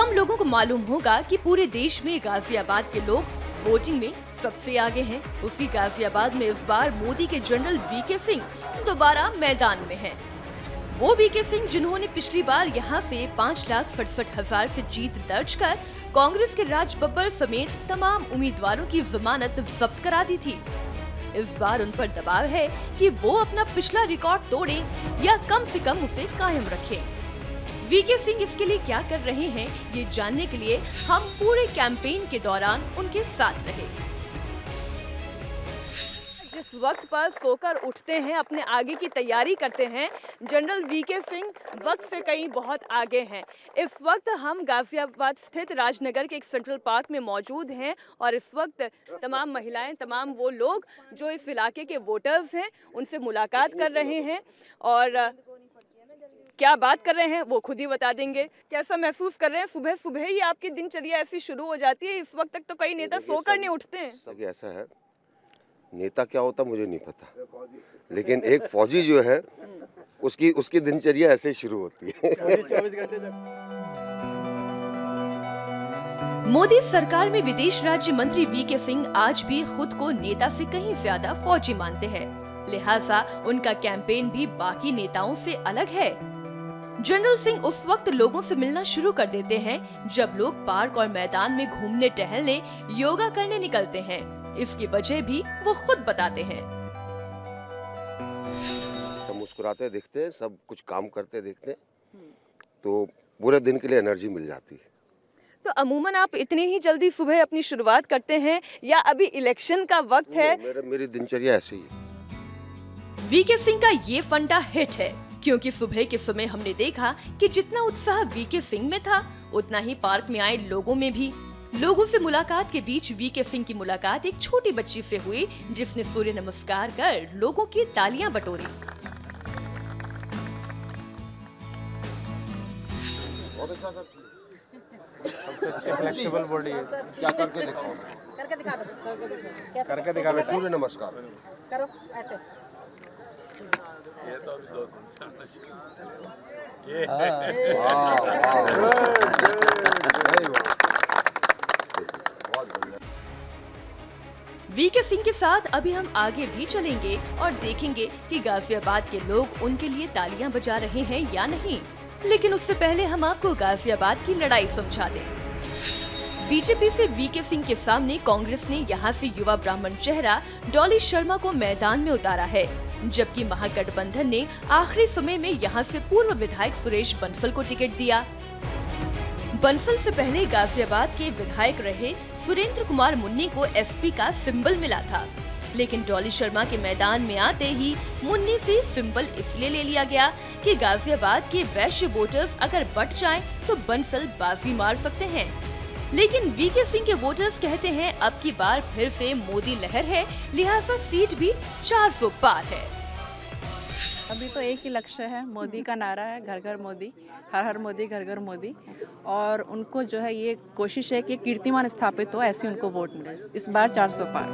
कम लोगों को मालूम होगा कि पूरे देश में गाजियाबाद के लोग वोटिंग में सबसे आगे हैं। उसी गाजियाबाद में इस बार मोदी के जनरल वीके सिंह दोबारा मैदान में हैं। वो वीके सिंह जिन्होंने पिछली बार यहां से 5,67,000 से जीत दर्ज कर कांग्रेस के राज बब्बर समेत तमाम उम्मीदवारों की जमानत जब्त करा दी थी। इस बार उन पर दबाव है कि वो अपना पिछला रिकॉर्ड तोड़ें या कम से कम उसे कायम रखें। वीके सिंह इसके लिए क्या कर रहे हैं, ये जानने के लिए हम पूरे कैंपेन के दौरान उनके साथ रहे। जिस वक्त पर सोकर उठते हैं, अपने आगे की तैयारी करते हैं, जनरल वीके सिंह वक्त से कहीं बहुत आगे हैं। इस वक्त हम गाजियाबाद स्थित राजनगर के एक सेंट्रल पार्क में मौजूद हैं और इस वक्त तमाम महिलाएं, तमाम वो लोग जो इस इलाके के वोटर्स हैं, उनसे मुलाकात कर रहे हैं और क्या बात कर रहे हैं वो खुद ही बता देंगे। कैसा महसूस कर रहे हैं? सुबह सुबह ही आपकी दिनचर्या ऐसी शुरू हो जाती है? इस वक्त तक तो कई नेता सोकर नहीं उठते हैं। सब ऐसा है, नेता क्या होता मुझे नहीं पता, लेकिन एक फौजी जो है उसकी दिनचर्या ऐसे ही शुरू होती है। मोदी सरकार में विदेश राज्य मंत्री वीके सिंह आज भी खुद को नेता से कहीं ज्यादा फौजी मानते हैं, लिहाजा उनका कैंपेन भी बाकी नेताओं से अलग है। जनरल सिंह उस वक्त लोगों से मिलना शुरू कर देते हैं जब लोग पार्क और मैदान में घूमने, टहलने, योगा करने निकलते हैं। इसकी वजह भी वो खुद बताते हैं। सब मुस्कुराते दिखते हैं, सब कुछ काम करते दिखते हैं, तो पूरे दिन के लिए एनर्जी मिल जाती है। तो अमूमन आप इतनी ही जल्दी सुबह अपनी शुरुआत करते हैं या अभी इलेक्शन का वक्त है? मेरी दिनचर्या ऐसी ही है। वीके सिंह का ये फंडा हिट है क्योंकि सुबह के समय हमने देखा कि जितना उत्साह वीके सिंह में था, उतना ही पार्क में आए लोगों में भी। लोगों से मुलाकात के बीच वीके सिंह की मुलाकात एक छोटी बच्ची से हुई जिसने सूर्य नमस्कार कर लोगों की तालियां बटोरी। बहुत अच्छा करती है। सबसे फ्लेक्सिबल बॉडी है। क्या करके दिखाओ? करके दिखा दो। करके दिखा दो। सूर्य नमस्कार करो ऐसे। ये तो दो वीके सिंह के साथ अभी हम आगे भी चलेंगे और देखेंगे कि गाजियाबाद के लोग उनके लिए तालियां बजा रहे हैं या नहीं। लेकिन उससे पहले हम आपको गाजियाबाद की लड़ाई समझा दें। बीजेपी से वीके सिंह के सामने कांग्रेस ने यहां से युवा ब्राह्मण चेहरा डॉली शर्मा को मैदान में उतारा है, जबकि महागठबंधन ने आखिरी समय में यहां से पूर्व विधायक सुरेश बंसल को टिकट दिया। बंसल से पहले गाजियाबाद के विधायक रहे सुरेंद्र कुमार मुन्नी को एसपी का सिंबल मिला था, लेकिन डॉली शर्मा के मैदान में आते ही मुन्नी से सिंबल इसलिए ले लिया गया कि गाजियाबाद के वैश्य वोटर्स अगर बट जाएं तो बंसल बाजी मार सकते हैं। लेकिन वीके सिंह के वोटर्स कहते हैं अब की बार फिर से मोदी लहर है, लिहाजा सीट भी 400 पार है। अभी तो एक ही लक्ष्य है, मोदी का नारा है घर घर मोदी, हर हर मोदी, घर घर मोदी। और उनको जो है ये कोशिश है कि कीर्तिमान स्थापित हो, ऐसे उनको वोट मिले। इस बार 400 पार।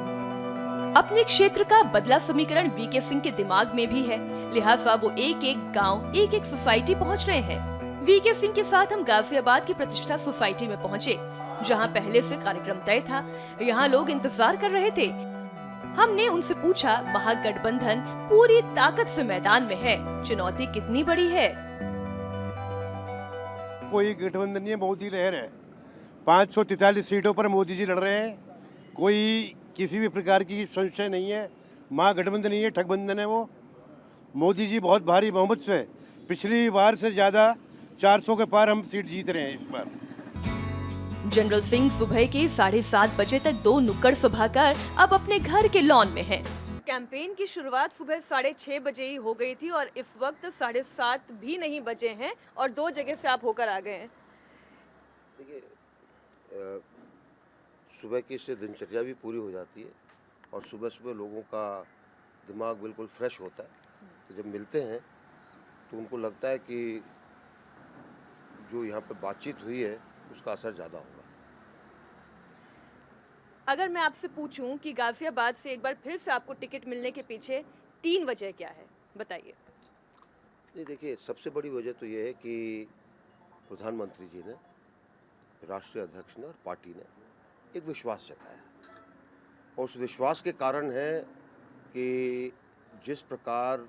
अपने क्षेत्र का बदला समीकरण वीके सिंह के दिमाग में भी है, लिहाजा वो एक एक गांव, एक एक सोसाइटी पहुंच रहे हैं। वीके सिंह के साथ हम गाजियाबाद की प्रतिष्ठा सोसाइटी में पहुंचे, जहां पहले से कार्यक्रम तय था। यहाँ लोग इंतजार कर रहे थे। हमने उनसे पूछा, महागठबंधन पूरी ताकत से मैदान में है, चुनौती कितनी बड़ी है? कोई गठबंधन नहीं है, मोदी लहर है। 543 सीटों पर मोदी जी लड़ रहे हैं, कोई किसी भी प्रकार की संशय नहीं है। महागठबंधन नहीं है, ठगबंधन है वो। मोदी जी बहुत भारी बहुमत से, पिछली बार से ज्यादा 400 के पार हम सीट जीत रहे हैं इस बार। जनरल सिंह सुबह के 7:30 बजे तक 2 नुक्कड़ सभा कर अब अपने घर के लॉन में हैं। कैंपेन की शुरुआत सुबह 6:30 बजे ही हो गई थी और इस वक्त 7:30 भी नहीं बजे हैं और 2 जगह से आप होकर आ गए हैं। देखिए, सुबह की इससे दिनचर्या भी पूरी हो जाती है और सुबह सुबह लोगों का दिमाग बिल्कुल फ्रेश होता है। तो जब मिलते हैं तो उनको लगता है कि जो यहाँ पे बातचीत हुई है उसका असर ज़्यादा होगा। अगर मैं आपसे पूछूं कि गाजियाबाद से एक बार फिर से आपको टिकट मिलने के पीछे 3 वजह क्या है, बताइए। नहीं, देखिए, सबसे बड़ी वजह तो ये है कि प्रधानमंत्री जी ने राष्ट्रीय अध्यक्ष ने और पार्टी ने एक विश्वास जताया, और उस विश्वास के कारण है कि जिस प्रकार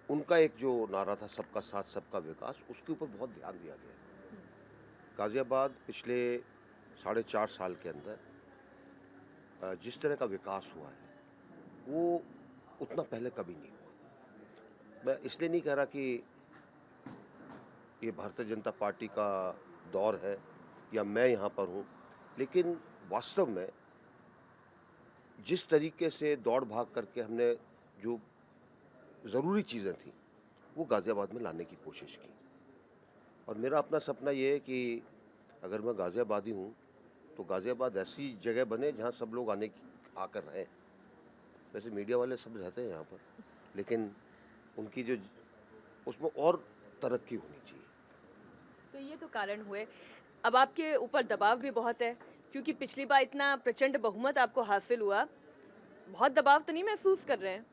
उनका एक जो नारा था सबका साथ सबका विकास, उसके ऊपर बहुत ध्यान दिया गया। गाज़ियाबाद पिछले 4.5 साल के अंदर जिस तरह का विकास हुआ है वो उतना पहले कभी नहीं हुआ। मैं इसलिए नहीं कह रहा कि ये भारतीय जनता पार्टी का दौर है या मैं यहाँ पर हूँ, लेकिन वास्तव में जिस तरीके से दौड़ भाग करके हमने जो ज़रूरी चीज़ें थी वो गाज़ियाबाद में लाने की कोशिश की, और मेरा अपना सपना ये है कि अगर मैं गाज़ियाबादी हूँ तो गाज़ियाबाद ऐसी जगह बने जहाँ सब लोग आकर रहें। वैसे मीडिया वाले सब रहते हैं यहाँ पर, लेकिन उनकी जो उसमें और तरक्की होनी चाहिए। तो ये तो कारण हुए। अब आपके ऊपर दबाव भी बहुत है, क्योंकि पिछली बार इतना प्रचंड बहुमत आपको हासिल हुआ। बहुत दबाव तो नहीं महसूस कर रहे हैं?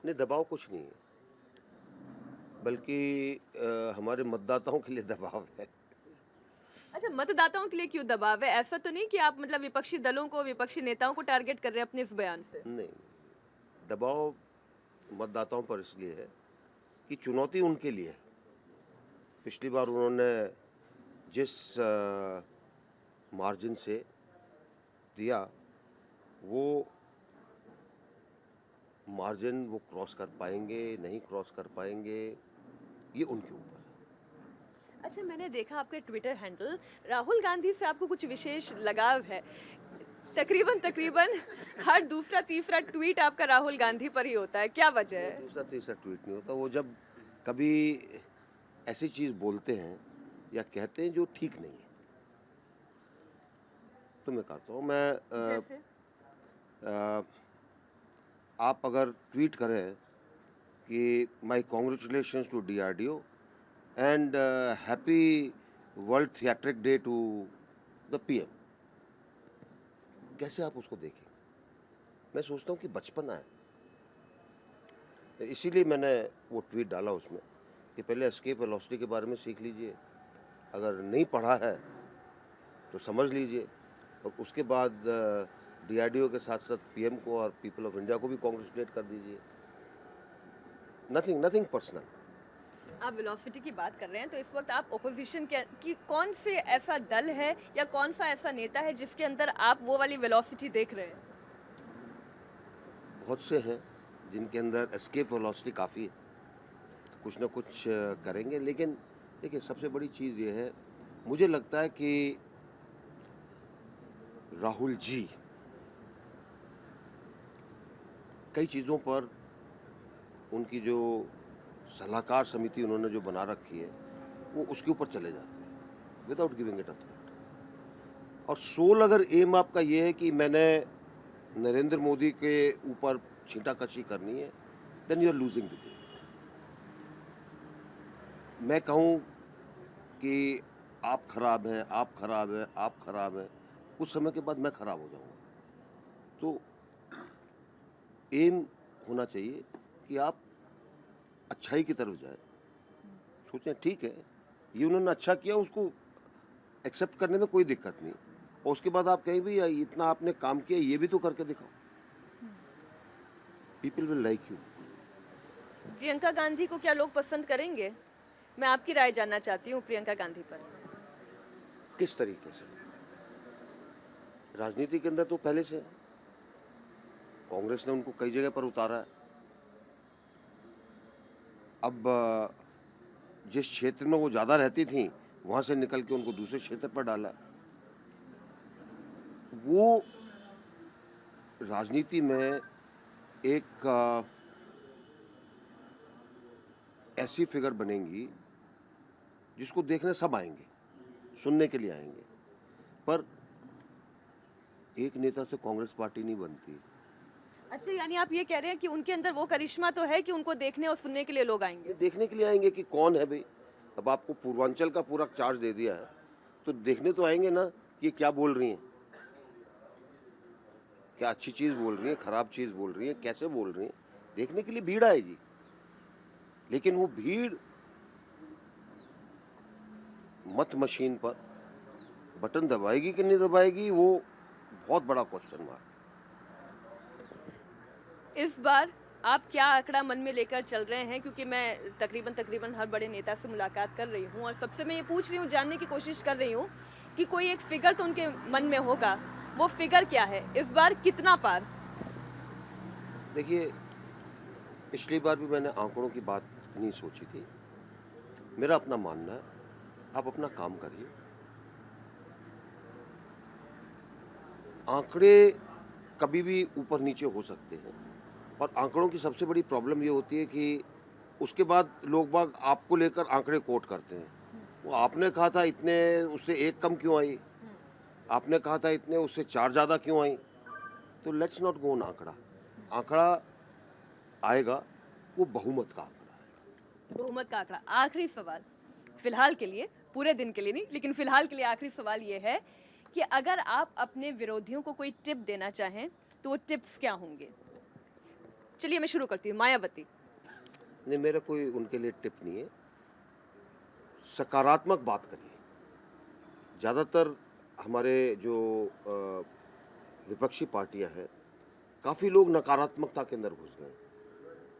नहीं, दबाव कुछ नहीं है, बल्कि हमारे मतदाताओं के लिए दबाव है। अच्छा, मतदाताओं के लिए क्यों दबाव है? ऐसा तो नहीं कि आप मतलब विपक्षी दलों को, विपक्षी नेताओं को टारगेट कर रहे हैं अपने इस बयान से? नहीं, दबाव मतदाताओं पर इसलिए है कि चुनौती उनके लिए है। पिछली बार उन्होंने जिस मार्जिन से दिया वो मार्जिन वो क्रॉस कर पाएंगे नहीं क्रॉस कर पाएंगे, ये उनके ऊपर है। अच्छा, मैंने देखा आपके ट्विटर हैंडल राहुल गांधी से आपको कुछ विशेष लगाव है। तकरीबन हर दूसरा तीसरा ट्वीट आपका राहुल गांधी पर ही होता है, क्या वजह है? दूसरा तीसरा ट्वीट नहीं होता, वो जब कभी ऐसी चीज़ बोलते हैं या कहते हैं जो ठीक नहीं है तो मैं करता हूँ। जैसे? आप अगर ट्वीट करें कि my congratulations to DRDO and happy world theatric day to the PM, कैसे आप उसको देखें? मैं सोचता हूँ कि बचपना है, इसीलिए मैंने वो ट्वीट डाला उसमें कि पहले एस्केप वेलोसिटी के बारे में सीख लीजिए, अगर नहीं पढ़ा है तो समझ लीजिए, और उसके बाद DRDO के साथ साथ PM को और पीपल ऑफ इंडिया को भी कॉन्ग्रेचुलेट कर दीजिए। Nothing personal. आप वेलोसिटी की बात कर रहे हैं, तो इस वक्त आप ओपोजिशन की कौन से ऐसा दल है या कौन सा ऐसा नेता है जिसके अंदर आप वो वाली वेलोसिटी देख रहे हैं? बहुत से हैं जिनके अंदर एस्केप वेलोसिटी काफ़ी है, कुछ ना कुछ करेंगे। लेकिन देखिए, सबसे बड़ी चीज़ ये है, मुझे लगता है कि राहुल जी कई चीज़ों पर उनकी जो सलाहकार समिति उन्होंने जो बना रखी है वो उसके ऊपर चले जाते हैं without giving it a thought. और सोल अगर एम आपका ये है कि मैंने नरेंद्र मोदी के ऊपर छींटाकशी करनी है, then you are losing the game. मैं कहूँ कि आप खराब हैं, आप खराब हैं, आप खराब हैं, कुछ समय के बाद मैं खराब हो जाऊँगा। तो एम होना चाहिए कि आप अच्छाई की तरफ जाए, सोचें ठीक है ये उन्होंने अच्छा किया, उसको एक्सेप्ट करने में कोई दिक्कत नहीं, और उसके बाद आप कहीं भी इतना आपने काम किया ये भी तो करके दिखाओ, people will like you. Priyanka Gandhi को क्या लोग पसंद करेंगे? मैं आपकी राय जानना चाहती हूँ प्रियंका गांधी पर। किस तरीके से? राजनीति के अंदर तो पहले से कांग्रेस ने उनको कई जगह पर उतारा है। अब जिस क्षेत्र में वो ज़्यादा रहती थी वहाँ से निकल के उनको दूसरे क्षेत्र पर डाला। वो राजनीति में एक ऐसी फिगर बनेंगी जिसको देखने सब आएंगे, सुनने के लिए आएंगे, पर एक नेता से कांग्रेस पार्टी नहीं बनती। अच्छा, यानी आप ये कह रहे हैं कि उनके अंदर वो करिश्मा तो है कि उनको देखने और सुनने के लिए लोग आएंगे? देखने के लिए आएंगे कि कौन है भाई। अब आपको पूर्वांचल का पूरा चार्ज दे दिया है तो देखने तो आएंगे ना कि क्या बोल रही हैं, क्या अच्छी चीज़ बोल रही हैं, खराब चीज़ बोल रही हैं, कैसे बोल रही हैं, देखने के लिए भीड़ आएगी। लेकिन वो भीड़ मत मशीन पर बटन दबाएगी कि नहीं दबाएगी वो बहुत बड़ा क्वेश्चन मार्क। इस बार आप क्या आंकड़ा मन में लेकर चल रहे हैं, क्योंकि मैं तकरीबन हर बड़े नेता से मुलाकात कर रही हूँ और सबसे मैं ये पूछ रही हूँ, जानने की कोशिश कर रही हूँ कि कोई एक फिगर तो उनके मन में होगा, वो फिगर क्या है इस बार, कितना पार? देखिए, पिछली बार भी मैंने आंकड़ों की बात नहीं सोची थी। मेरा अपना मानना है, आप अपना काम करिए। आंकड़े कभी भी ऊपर नीचे हो सकते हैं और आंकड़ों की सबसे बड़ी प्रॉब्लम ये होती है कि उसके बाद लोग बाग आपको लेकर आंकड़े कोट करते हैं। वो आपने कहा था इतने, उससे एक कम क्यों आई, आपने कहा था इतने, उससे 4 ज़्यादा क्यों आई। तो लेट्स नॉट गो ऑन आंकड़ा। आंकड़ा आएगा वो बहुमत का आंकड़ा आएगा। बहुमत का आंकड़ा। आखिरी सवाल फिलहाल के लिए, पूरे दिन के लिए नहीं, लेकिन फिलहाल के लिए आखिरी सवाल ये है कि अगर आप अपने विरोधियों को कोई टिप देना चाहें तो वो टिप्स क्या होंगे? चलिए मैं शुरू करती हूँ, मायावती। नहीं, मेरा कोई उनके लिए टिप नहीं है। सकारात्मक बात करिए। ज़्यादातर हमारे जो विपक्षी पार्टियां हैं, काफ़ी लोग नकारात्मकता के अंदर घुस गए।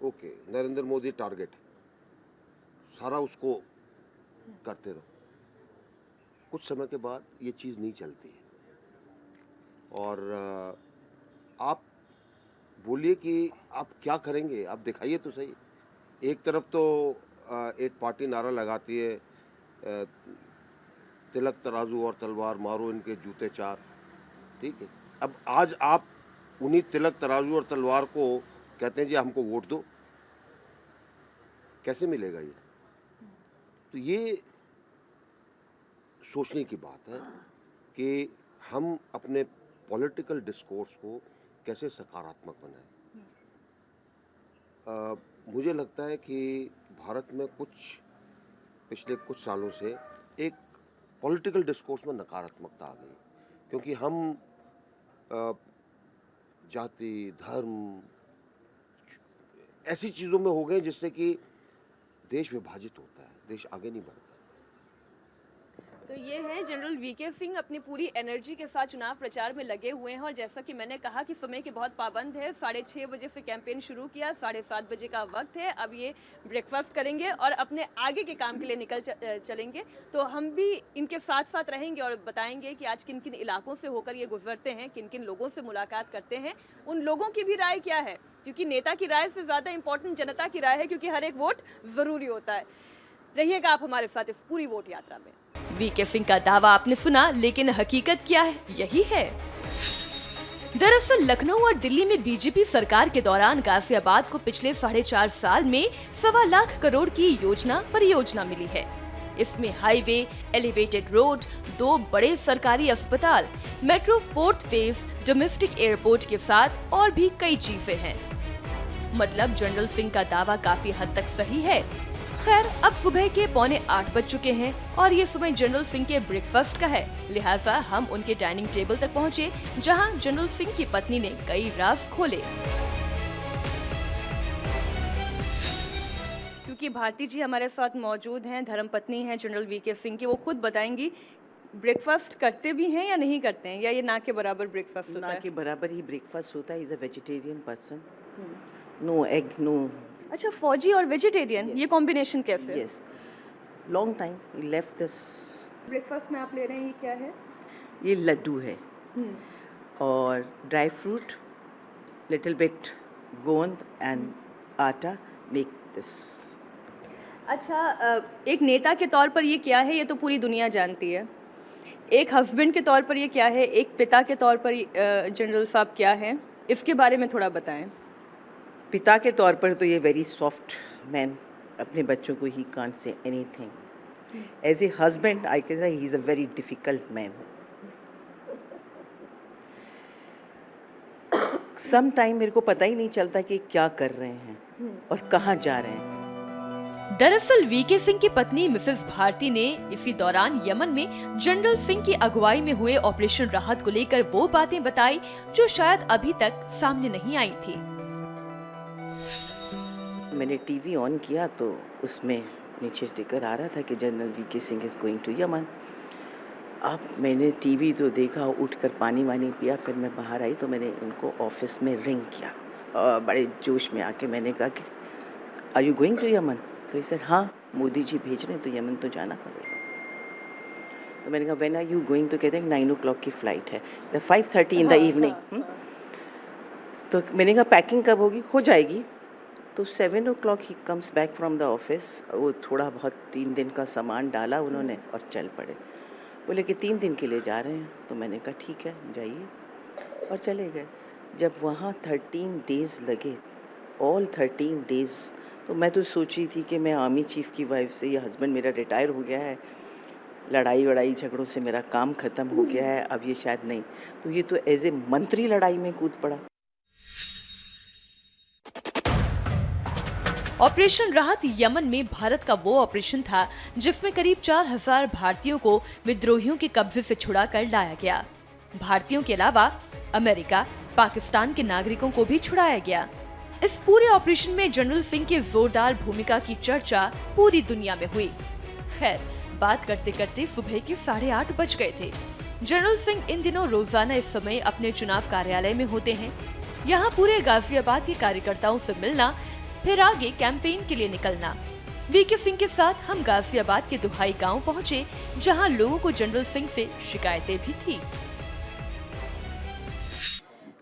ओके, नरेंद्र मोदी टारगेट है, सारा उसको करते रहो। कुछ समय के बाद ये चीज़ नहीं चलती है और आप बोलिए कि आप क्या करेंगे, आप दिखाइए तो सही। एक तरफ तो एक पार्टी नारा लगाती है, तिलक तराजू और तलवार, मारो इनके जूते 4। ठीक है, अब आज आप उन्हीं तिलक तराजू और तलवार को कहते हैं जी हमको वोट दो, कैसे मिलेगा ये? तो ये सोचने की बात है कि हम अपने पॉलिटिकल डिस्कोर्स को कैसे सकारात्मक बनाएं। मुझे लगता है कि भारत में पिछले कुछ सालों से एक पॉलिटिकल डिस्कोर्स में नकारात्मकता आ गई, क्योंकि हम जाति, धर्म, ऐसी चीज़ों में हो गए जिससे कि देश विभाजित होता है, देश आगे नहीं बढ़ता। तो ये है जनरल वीके सिंह, अपनी पूरी एनर्जी के साथ चुनाव प्रचार में लगे हुए हैं और जैसा कि मैंने कहा कि समय के बहुत पाबंद है। 6:30 बजे से कैंपेन शुरू किया, 7:30 बजे का वक्त है। अब ये ब्रेकफास्ट करेंगे और अपने आगे के काम के लिए निकल चलेंगे। तो हम भी इनके साथ साथ रहेंगे और बताएंगे कि आज किन किन इलाकों से होकर ये गुजरते हैं, किन किन लोगों से मुलाकात करते हैं, उन लोगों की भी राय क्या है, क्योंकि नेता की राय से ज़्यादा इम्पोर्टेंट जनता की राय है, क्योंकि हर एक वोट ज़रूरी होता है। रहिएगा आप हमारे साथ इस पूरी वोट यात्रा में। वीके सिंह का दावा आपने सुना, लेकिन हकीकत क्या है? यही है। दरअसल लखनऊ और दिल्ली में बीजेपी सरकार के दौरान गाजियाबाद को पिछले 4.5 साल में 1.25 लाख करोड़ की परियोजना मिली है। इसमें हाईवे, एलिवेटेड रोड, 2 बड़े सरकारी अस्पताल, metro 4th phase, domestic airport के साथ और भी कई चीजें हैं। मतलब जनरल सिंह का दावा काफी हद तक सही है। खैर, अब सुबह के 7:45 बज चुके हैं और ये समय जनरल सिंह के ब्रेकफास्ट का है, लिहाजा हम उनके डाइनिंग टेबल तक पहुंचे, जहां जनरल सिंह की पत्नी ने कई राज खोले। क्योंकि भारती जी हमारे साथ मौजूद हैं, धर्मपत्नी हैं जनरल वीके सिंह की, वो खुद बताएंगी ब्रेकफास्ट करते भी हैं या नहीं करते हैं, या ये ना के बराबर ब्रेकफास्ट होता है? ना के बराबर ही ब्रेकफास्ट होता है। Is a vegetarian person, no egg, no. अच्छा, फौजी और वेजिटेरियन, ये कॉम्बिनेशन कैसे? Yes, long time we left this. Breakfast में आप ले रहे हैं, ये क्या है? ये लड्डू है और ड्राई फ्रूट, लिटिल बिट गोंद एंड आटा मेक दिस। अच्छा, एक नेता के तौर पर ये क्या है, ये तो पूरी दुनिया जानती है। एक हस्बैंड के तौर पर ये क्या है, एक पिता के तौर पर जनरल साहब क्या है, इसके बारे में थोड़ा बताएं। पिता के तौर पर तो ये वेरी सॉफ्ट मैन, अपने बच्चों को he can't say anything. As a husband I can say he is a very difficult man. Some time मेरे को पता ही नहीं चलता कि क्या कर रहे हैं और कहाँ जा रहे हैं। दरअसल वीके सिंह की पत्नी मिसेस भारती ने इसी दौरान यमन में जनरल सिंह की अगुवाई में हुए ऑपरेशन राहत को लेकर वो बातें बताई जो शायद अभी तक सामने नहीं आई थी। मैंने टीवी ऑन किया तो उसमें नीचे स्टिकर आ रहा था कि general VK Singh is going to Yemen. अब मैंने टीवी तो देखा, उठकर पानी वानी पिया, फिर मैं बाहर आई तो मैंने उनको ऑफिस में रिंग किया और बड़े जोश में आके मैंने कहा कि are you going to Yemen? तो ये सर हाँ, मोदी जी भेज रहे हैं तो यमन तो जाना पड़ेगा। तो मैंने कहा व्हेन आर यू गोइंग? तो कहते हैं 9 o'clock की फ़्लाइट है, 5:30 इन द इवनिंग। तो मैंने कहा पैकिंग कब होगी? हो जाएगी। तो 7 o'clock he comes back from the office. वो थोड़ा बहुत 3 दिन का सामान डाला उन्होंने और चल पड़े। बोले कि 3 दिन के लिए जा रहे हैं। तो मैंने कहा ठीक है जाइए, और चले गए। जब वहाँ 13 डेज़ लगे, ऑल 13 डेज़, तो मैं तो सोची थी कि मैं आर्मी चीफ़ की वाइफ से, या हस्बैंड मेरा रिटायर हो गया है, लड़ाई वड़ाई झगड़ों से मेरा काम ख़त्म हो गया है, अब ये शायद नहीं। तो ये तो एज ए मंत्री लड़ाई में कूद पड़ा। ऑपरेशन राहत यमन में भारत का वो ऑपरेशन था जिसमें करीब 4000 भारतीयों को विद्रोहियों के कब्जे से छुड़ाकर लाया गया। भारतीयों के अलावा अमेरिका, पाकिस्तान के नागरिकों को भी छुड़ाया गया। इस पूरे ऑपरेशन में जनरल सिंह की जोरदार भूमिका की चर्चा पूरी दुनिया में हुई। खैर, बात करते करते सुबह के 8:30 बज गए थे। जनरल सिंह इन दिनों रोजाना इस समय अपने चुनाव कार्यालय में होते हैं। यहाँ पूरे गाजियाबाद के कार्यकर्ताओं से मिलना, फिर आगे कैंपेन के लिए निकलना। वीके सिंह के साथ हम गाजियाबाद के दुहाई गांव पहुंचे, जहां लोगों को जनरल सिंह से शिकायतें भी थी।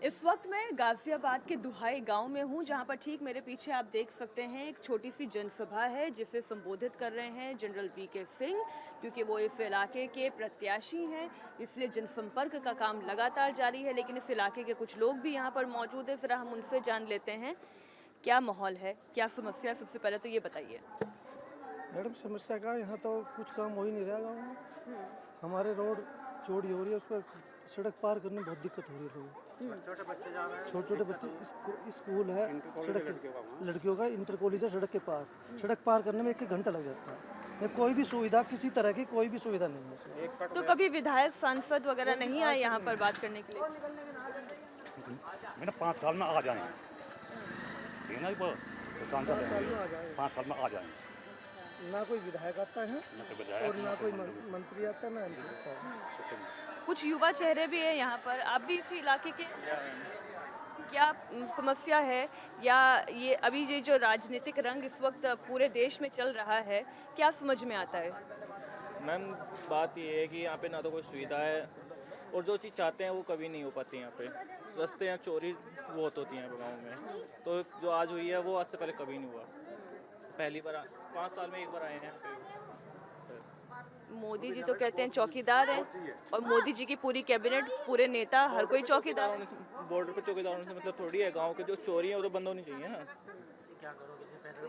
इस वक्त मैं गाजियाबाद के दुहाई गांव में हूं, जहां पर ठीक मेरे पीछे आप देख सकते हैं एक छोटी सी जनसभा है जिसे संबोधित कर रहे हैं जनरल वीके सिंह। क्योंकि वो इस इलाके के प्रत्याशी हैं, इसलिए जनसंपर्क का काम लगातार जारी है। लेकिन इस इलाके के कुछ लोग भी यहाँ पर मौजूद है, जरा हम उनसे जान लेते हैं क्या माहौल है, क्या समस्या। सबसे पहले तो ये बताइए मैडम, समस्या का यहाँ तो कुछ काम हो ही नहीं रहा गाँव में। हमारे रोड चौड़ी हो रही है, उस पर सड़क पार करने में बहुत दिक्कत हो रही है लोगों। छोटे बच्चे स्कूल है, सड़क लड़कियों का इंटर कॉलेज है सड़क के पार। सड़क पार करने में 1 घंटा लग जाता है। कोई भी सुविधा, किसी तरह की कोई भी सुविधा नहीं है इसमें। तो कभी विधायक, सांसद वगैरह नहीं आए यहाँ पर बात करने के लिए? मैंने 5 साल में आ जाए, 5 साल में आ जाएंगे। ना कोई विधायक आता है और ना कोई मंत्री आता है, ना एमपी आता है। कुछ युवा चेहरे भी है यहाँ पर। आप भी इसी इलाके के? क्या समस्या है, या ये अभी ये जो राजनीतिक रंग इस वक्त पूरे देश में चल रहा है, क्या समझ में आता है? मैम, बात ये है कि यहाँ पे ना तो कोई सुविधा है, और जो चीज़ चाहते हैं वो कभी नहीं हो पाती। यहाँ पे रास्ते यहाँ चोरी बहुत होती है गाँव में। तो जो आज हुई है वो आज से पहले कभी नहीं हुआ। पहली बार 5 साल में एक बार आए हैं। मोदी जी तो कहते हैं चौकीदार हैं, और मोदी जी की पूरी कैबिनेट, पूरे नेता, हर कोई चौकीदार। बॉर्डर पे चौकीदार होने से मतलब थोड़ी है, गांव के जो चोरी है वो तो बंद होनी चाहिए ना।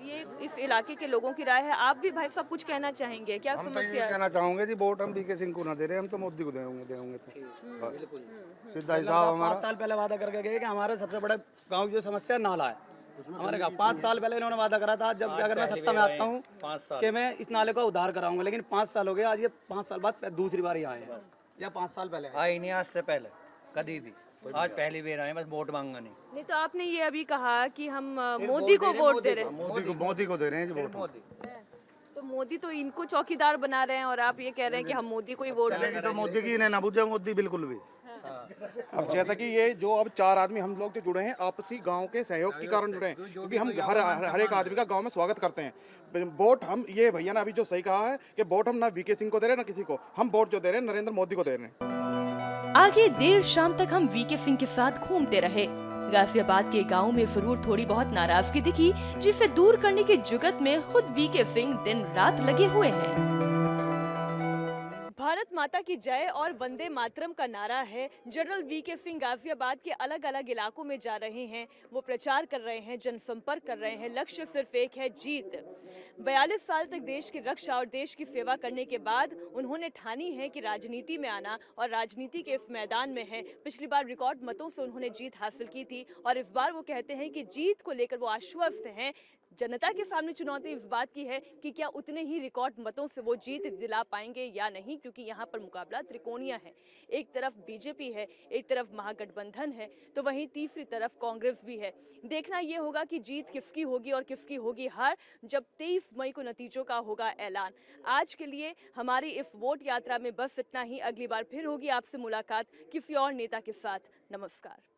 ये इस इलाके के लोगों की राय है। आप भी भाई साहब कुछ कहना चाहेंगे? क्या समस्या है? कहना चाहूंगे जी, वोट हम वीके सिंह को ना दे रहे, हम तो मोदी को देंगे तो सीधा हिसाब हमारा। 5 साल पहले वादा करके गए कि हमारे सबसे बड़ा गाँव की जो समस्या है नाला है। हमारे गाँव 5 साल पहले इन्होंने वादा करा था, जब अगर मैं सत्ता में आता हूँ कि मैं इस नाले का उद्धार कराऊंगा। लेकिन 5 साल हो गए, आज ये 5 साल बाद दूसरी बार ही आए हैं, या 5 साल पहले आए नहीं। आज से पहले कभी भी, आज पहली बार आए, बस वोट मांगना नहीं। तो आपने ये अभी कहा कि हम मोदी को वोट दे रहे हैं। मोदी को दे रहे हैं वोट। तो मोदी तो इनको चौकीदार बना रहे हैं, और आप ये कह रहे हैं कि हम मोदी को ही वोट देंगे। तो मोदी की ना बुझे, मोदी बिल्कुल भी। अब जैसा कि ये जो अब 4 आदमी हम लोग जो जुड़े हैं, आपसी गांव के सहयोग के कारण जुड़े हैं, क्योंकि हम हर एक आदमी का गांव में स्वागत करते हैं। वोट हम, ये भैया ने अभी जो सही कहा है कि वोट हम ना वीके सिंह को दे रहे हैं ना किसी को, हम वोट जो दे रहे हैं नरेंद्र मोदी को दे रहे हैं। आगे देर शाम तक हम वीके सिंह के साथ घूमते रहे। गाजियाबाद के गांव में जरूर थोड़ी बहुत नाराजगी दिखी, जिसे दूर करने की जुगत में खुद वीके सिंह दिन रात लगे हुए हैं। भारत माता की जय और वंदे मातरम का नारा है। जनरल वीके सिंह गाजियाबाद के अलग अलग इलाकों में जा रहे हैं, वो प्रचार कर रहे हैं, जनसंपर्क कर रहे हैं। लक्ष्य सिर्फ एक है, जीत। 42 साल तक देश की रक्षा और देश की सेवा करने के बाद उन्होंने ठानी है कि राजनीति में आना, और राजनीति के इस मैदान में है। पिछली बार रिकॉर्ड मतों से उन्होंने जीत हासिल की थी, और इस बार वो कहते हैं कि जीत को लेकर वो आश्वस्त हैं। जनता के सामने चुनौती इस बात की है कि क्या उतने ही रिकॉर्ड मतों से वो जीत दिला पाएंगे या नहीं, क्योंकि यहाँ पर मुकाबला त्रिकोणीय है। एक तरफ बीजेपी है, एक तरफ महागठबंधन है, तो वहीं तीसरी तरफ कांग्रेस भी है। देखना ये होगा कि जीत किसकी होगी और किसकी होगी हार, जब 23 मई को नतीजों का होगा ऐलान। आज के लिए हमारी इस वोट यात्रा में बस इतना ही। अगली बार फिर होगी आपसे मुलाकात किसी और नेता के साथ। नमस्कार।